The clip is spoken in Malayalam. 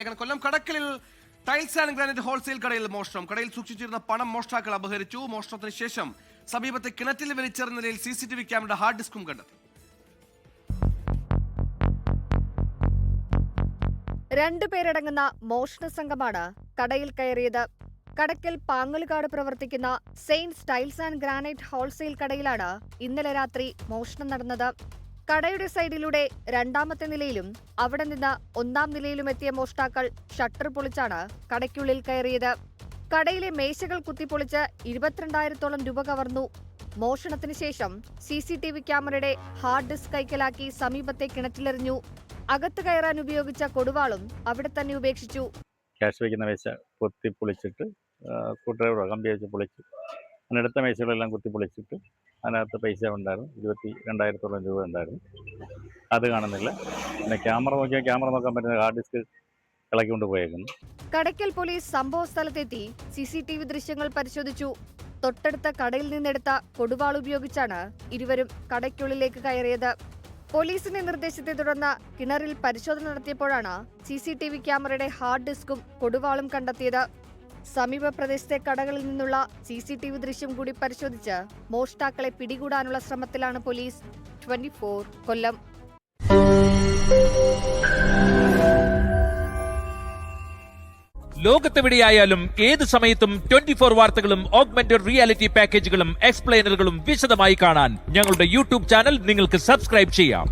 കൊല്ലം കടക്കലിൽ ടൈൽസ് ആൻഡ് ഗ്രാനൈറ്റ് ഹോൾസെയിൽ കടയിൽ മോഷണം. കടയിൽ സൂക്ഷിച്ചിരുന്ന പണം മോഷ്ടാക്കൾ അപഹരിച്ചു. മോഷണത്തിന് ശേഷം സമീപത്തെ കിണറ്റിൽ വലിച്ചെറിഞ്ഞ നിലയിൽ CCTV ക്യാമറയുടെ ഹാർഡ് ഡിസ്കും കണ്ടെത്തി. രണ്ടുപേരടങ്ങുന്ന മോഷണ സംഘമാണ് കടയിൽ കയറിയത്. കടക്കൽ പാങ്ങലുകാട് പ്രവർത്തിക്കുന്ന സെയിൻസ് ടൈൽസ് ആൻഡ് ഗ്രാനൈറ്റ് ഹോൾസെയിൽ കടയിലാണ് ഇന്നലെ രാത്രി മോഷണം നടന്നത്. കടയുടെ സൈഡിലൂടെ രണ്ടാമത്തെ നിലയിലും അവിടെ നിന്ന് ഒന്നാം നിലയിലും എത്തിയ മോഷ്ടാക്കൾ ഷട്ടർ പൊളിച്ചാണ് കടയ്ക്കുള്ളിൽ കയറിയത്. കടയിലെ മേശകൾ കുത്തിപ്പൊളിച്ച് 22,000-ഓളം രൂപ കവർന്നു. മോഷണത്തിന് ശേഷം CCTV ക്യാമറയുടെ ഹാർഡ് ഡിസ്ക് കൈക്കലാക്കി സമീപത്തെ കിണറ്റിലെറിഞ്ഞു. അകത്ത് കയറാൻ ഉപയോഗിച്ച കൊടുവാളും അവിടെ തന്നെ ഉപേക്ഷിച്ചു. ക്യാഷ് വയ്ക്കുന്ന മേശ കുത്തി പൊളിച്ചിട്ട് സ്ക്രൂഡ്രൈവറോ കമ്പി വെച്ച് പൊളിച്ചു. അതിനടുത്ത മേശകളെല്ലാം കുത്തി പൊളിച്ചിട്ട് അതിനകത്ത് പൈസ ഉണ്ടായിരുന്നു. 22,000-ഓളം രൂപ ഉണ്ടായിരുന്നു. അത് കാണുന്നില്ല. പിന്നെ ക്യാമറ നോക്കിയാൽ ക്യാമറ നോക്കാൻ പറ്റുന്ന ഹാർഡ് ഡിസ്ക് ഇളക്കിക്കൊണ്ട് പോയേക്കുന്നു. കടയ്ക്കൽ പോലീസ് സംഭവ സ്ഥലത്തെത്തി CCTV ദൃശ്യങ്ങൾ പരിശോധിച്ചു. തൊട്ടടുത്ത കടയിൽ നിന്നെടുത്ത കൊടുവാൾ ഉപയോഗിച്ചാണ് ഇരുവരും കടയ്ക്കുള്ളിലേക്ക് കയറിയത്. പോലീസിന്റെ നിർദ്ദേശത്തെ തുടർന്ന് കിണറിൽ പരിശോധന നടത്തിയപ്പോഴാണ് CCTV ക്യാമറയുടെ ഹാർഡ് ഡിസ്കും കൊടുവാളും കണ്ടെത്തിയത്. സമീപ പ്രദേശത്തെ കടകളിൽ നിന്നുള്ള CCTV ദൃശ്യം കൂടി പരിശോധിച്ച് മോഷ്ടാക്കളെ പിടികൂടാനുള്ള ശ്രമത്തിലാണ് പോലീസ്. 24 കൊല്ലം. ലോകത്തെവിടെയായാലും ഏത് സമയത്തും 24 വാർത്തകളും ഓഗ്മെന്റഡ് റിയാലിറ്റി പാക്കേജുകളും എക്സ്പ്ലെയിനറുകളും വിശദമായി കാണാൻ ഞങ്ങളുടെ YouTube ചാനൽ നിങ്ങൾക്ക് സബ്സ്ക്രൈബ് ചെയ്യാം.